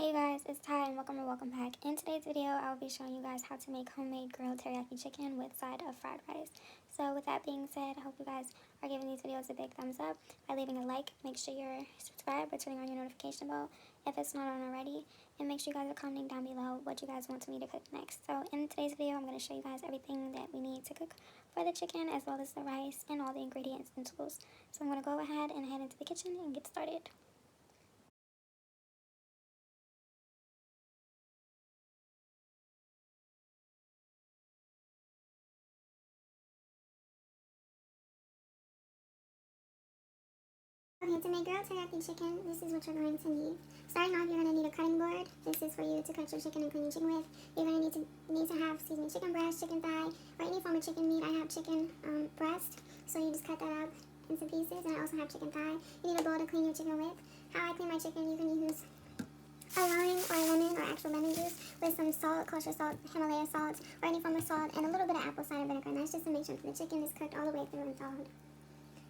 Hey you guys, it's Ty and welcome back. In today's video, I will be showing you guys how to make homemade grilled teriyaki chicken with side of fried rice. So with that being said, I hope you guys are giving these videos a big thumbs up by leaving a like. Make sure you're subscribed by turning on your notification bell if it's not on already. And make sure you guys are commenting down below what you guys want me to cook next. So in today's video, I'm going to show you guys everything that we need to cook for the chicken as well as the rice and all the ingredients and tools. So I'm going to go ahead and head into the kitchen and get started. Okay, to make grilled teriyaki chicken, this is what you're going to need. Starting off, you're going to need a cutting board. This is for you to cut your chicken and clean your chicken with. You're going to need to have, chicken breast, chicken thigh, or any form of chicken meat. I have chicken breast, so you just cut that up into pieces, and I also have chicken thigh. You need a bowl to clean your chicken with. How I clean my chicken, you can use a lime or a lemon or actual lemon juice with some salt, kosher salt, Himalaya salt, or any form of salt, and a little bit of apple cider vinegar. And that's just to make sure that the chicken is cooked all the way through and thawed.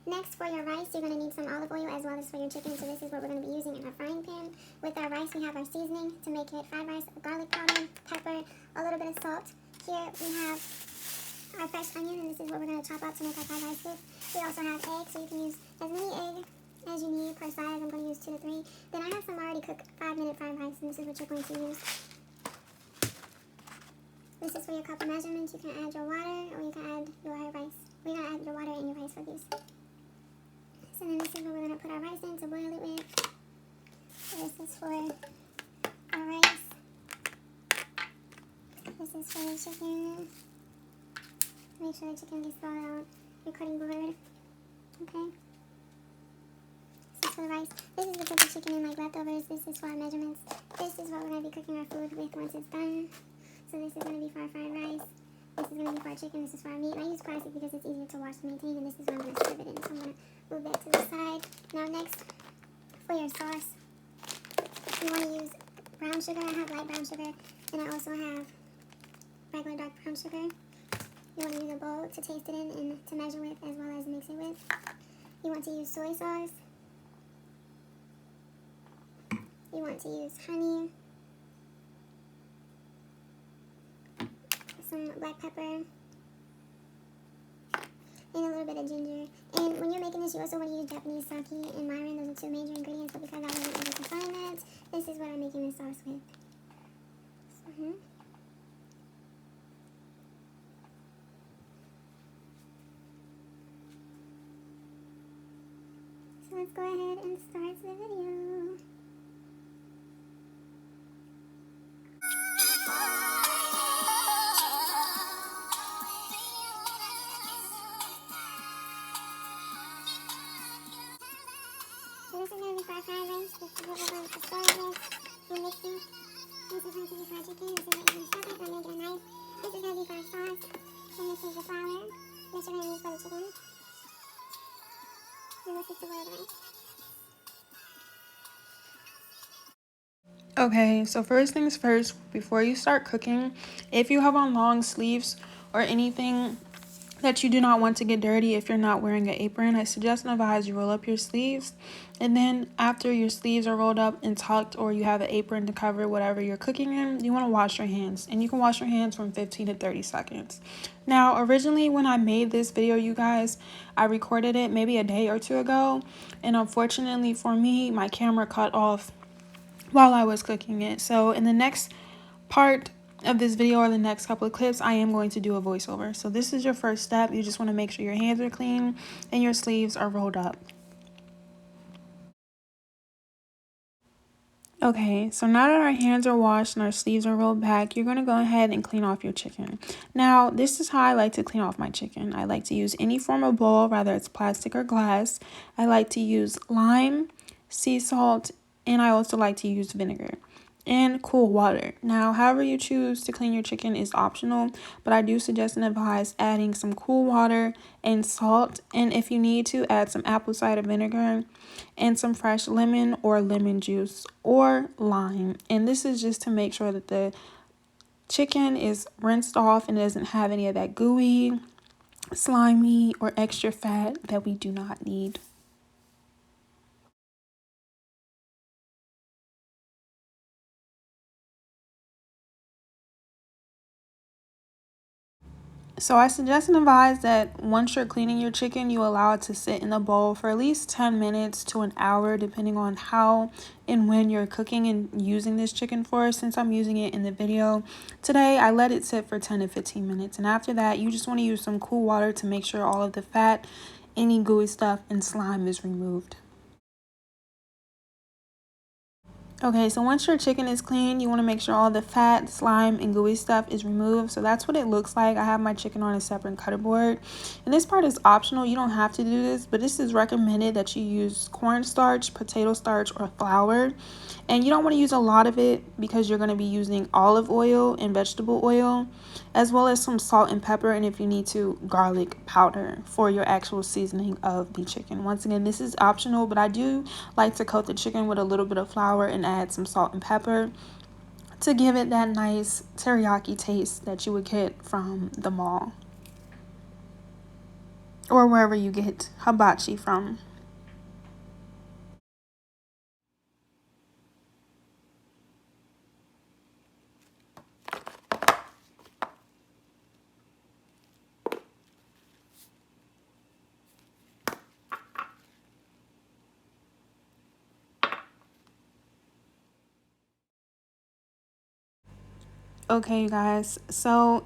Next, for your rice, you're going to need some olive oil as well as for your chicken. So this is what we're going to be using in our frying pan. With our rice, we have our seasoning to make it fried rice, garlic powder, pepper, a little bit of salt. Here we have our fresh onion, and this is what we're going to chop up to make our fried rice with. We also have eggs, so you can use as many eggs as you need per size. I'm going to use 2 to 3. Then I have some already cooked 5-minute fried rice, and this is what you're going to use. This is for your cup of measurements. You can add your water, or you can add your rice. We're going to add your water and your rice for these. And then this is what we're going to put our rice in to boil it with. So this is for our rice. This is for the chicken. Make sure the chicken gets thawed out. Your cutting board. Okay. This is for the rice. This is to put the chicken in like leftovers. This is for our measurements. This is what we're going to be cooking our food with once it's done. So this is going to be for our fried rice. This is going to be for our chicken. This is for our meat. And I use plastic because it's easier to wash and maintain. And this is what I'm going to serve it in. So I'm going to move that to the side. Now next, for your sauce, you want to use brown sugar. I have light brown sugar. And I also have regular dark brown sugar. You want to use a bowl to taste it in and to measure with as well as mix it with. You want to use soy sauce. You want to use honey. Some black pepper, and a little bit of ginger. And when you're making this, you also want to use Japanese sake and mirin. Those are 2 major ingredients, but because I wasn't able to find that, this is what I'm making this sauce with. So let's go ahead and start the video. So this is going to be for our fried rice. This is what we're going to start with. You're mixing. This is going to be for our chicken. This is what you're going to start with. I'm making a knife. This is going to be for our sauce. And this is the flour that you're going to use for the chicken. And this is the boiled rice. Okay, so first things first, before you start cooking, if you have on long sleeves or anything that you do not want to get dirty, if you're not wearing an apron, I suggest and advise you roll up your sleeves. And then after your sleeves are rolled up and tucked, or you have an apron to cover whatever you're cooking in, you want to wash your hands. And you can wash your hands from 15 to 30 seconds. Now, originally when I made this video, you guys, I recorded it maybe a day or 2 ago. And unfortunately for me, my camera cut off while I was cooking it. So in the next part of this video, or the next couple of clips, I am going to do a voiceover. So this is your first step. You just want to make sure your hands are clean and your sleeves are rolled up. Okay, so now that our hands are washed and our sleeves are rolled back, you're going to go ahead and clean off your chicken. Now, this is how I like to clean off my chicken. I like to use any form of bowl, whether it's plastic or glass. I like to use lime, sea salt, and I also like to use vinegar and cool water. Now, however you choose to clean your chicken is optional, but I do suggest and advise adding some cool water and salt, and if you need to, add some apple cider vinegar and some fresh lemon or lemon juice or lime. And this is just to make sure that the chicken is rinsed off and doesn't have any of that gooey, slimy, or extra fat that we do not need. So I suggest and advise that once you're cleaning your chicken, you allow it to sit in the bowl for at least 10 minutes to an hour, depending on how and when you're cooking and using this chicken for. Since I'm using it in the video today, I let it sit for 10 to 15 minutes. And after that, you just want to use some cool water to make sure all of the fat, any gooey stuff, and slime is removed. Okay, so once your chicken is clean, you want to make sure all the fat, slime, and gooey stuff is removed. So that's what it looks like. I have my chicken on a separate cutting board. And this part is optional. You don't have to do this, but this is recommended that you use cornstarch, potato starch, or flour. And you don't want to use a lot of it because you're going to be using olive oil and vegetable oil, as well as some salt and pepper, and if you need to, garlic powder for your actual seasoning of the chicken. Once again, this is optional, but I do like to coat the chicken with a little bit of flour and add some salt and pepper to give it that nice teriyaki taste that you would get from the mall or wherever you get hibachi from. Okay, you guys, so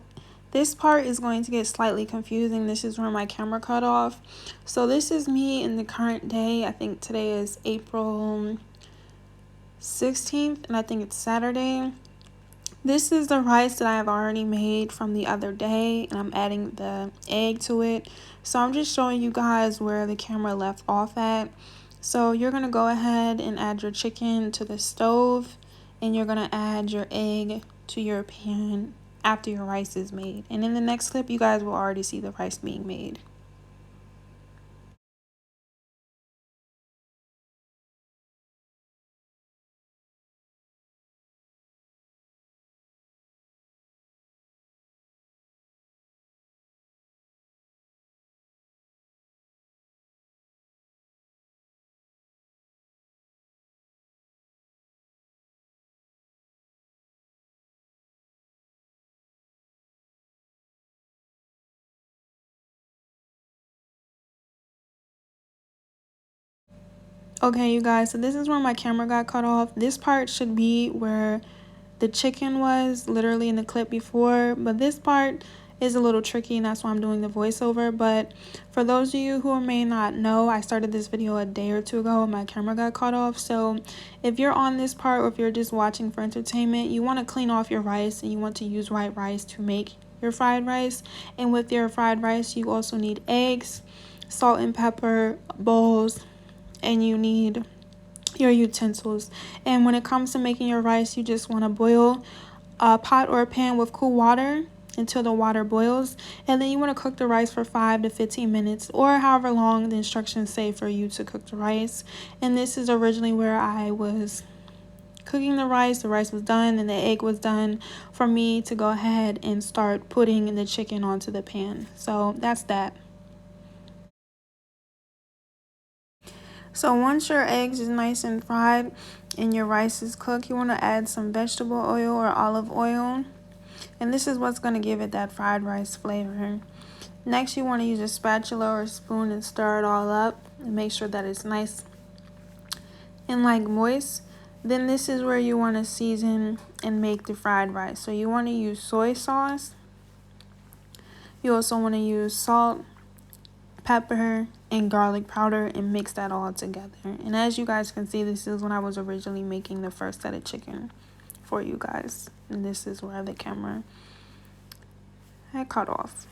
this part is going to get slightly confusing. This is where my camera cut off. So this is me in the current day. I think today is April 16th, and I think it's Saturday. This is the rice that I have already made from the other day, and I'm adding the egg to it. So I'm just showing you guys where the camera left off at. So you're going to go ahead and add your chicken to the stove, and you're going to add your egg to your pan after your rice is made. And in the next clip, you guys will already see the rice being made. Okay, you guys, so this is where my camera got cut off. This part should be where the chicken was literally in the clip before, but this part is a little tricky, and that's why I'm doing the voiceover. But for those of you who may not know, I started this video a day or two ago and my camera got cut off. So if you're on this part, or if you're just watching for entertainment, you want to clean off your rice and you want to use white rice to make your fried rice. And with your fried rice, you also need eggs, salt and pepper, bowls, and you need your utensils. And when it comes to making your rice, you just want to boil a pot or a pan with cool water until the water boils, and then you want to cook the rice for 5 to 15 minutes, or however long the instructions say for you to cook the rice. And this is originally where I was cooking the rice was done, and the egg was done for me to go ahead and start putting the chicken onto the pan. So that's that. So once your eggs is nice and fried and your rice is cooked, you want to add some vegetable oil or olive oil. And this is what's going to give it that fried rice flavor. Next, you want to use a spatula or a spoon and stir it all up and make sure that it's nice and like moist. Then this is where you want to season and make the fried rice. So you want to use soy sauce. You also want to use salt, pepper, and garlic powder, and mix that all together. And as you guys can see, this is when I was originally making the first set of chicken for you guys. And this is where the camera had cut off.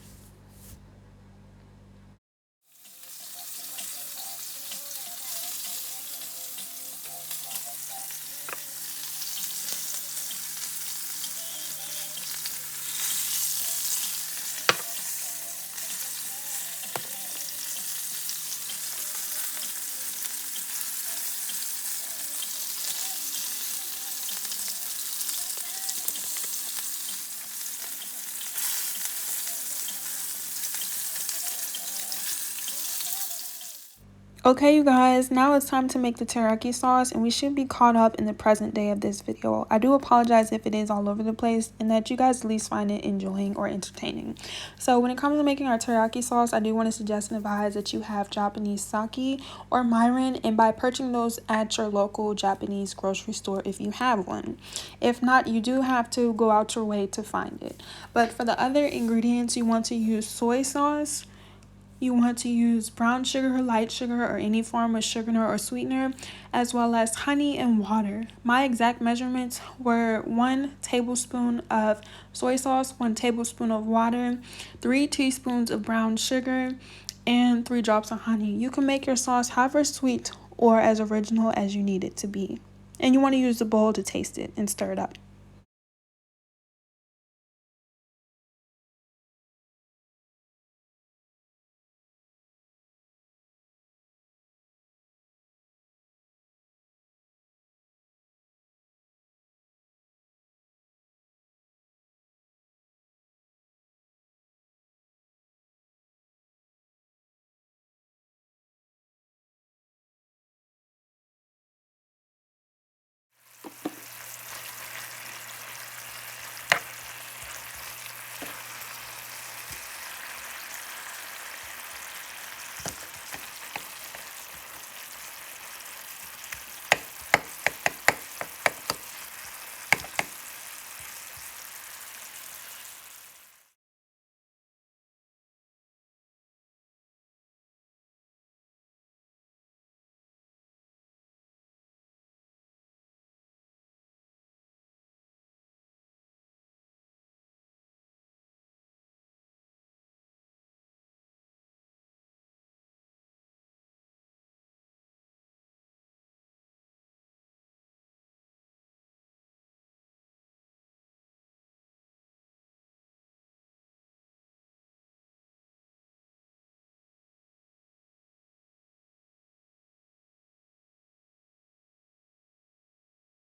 Okay, you guys, now it's time to make the teriyaki sauce, and we should be caught up in the present day of this video. I do apologize if it is all over the place and that you guys at least find it enjoying or entertaining. So when it comes to making our teriyaki sauce, I do want to suggest and advise that you have Japanese sake or Mirin, and by purchasing those at your local Japanese grocery store if you have one. If not, you do have to go out your way to find it. But for the other ingredients, you want to use soy sauce. You want to use brown sugar, light sugar, or any form of sugar or sweetener, as well as honey and water. My exact measurements were 1 tablespoon of soy sauce, 1 tablespoon of water, 3 teaspoons of brown sugar, and 3 drops of honey. You can make your sauce however sweet or as original as you need it to be. And you want to use the bowl to taste it and stir it up.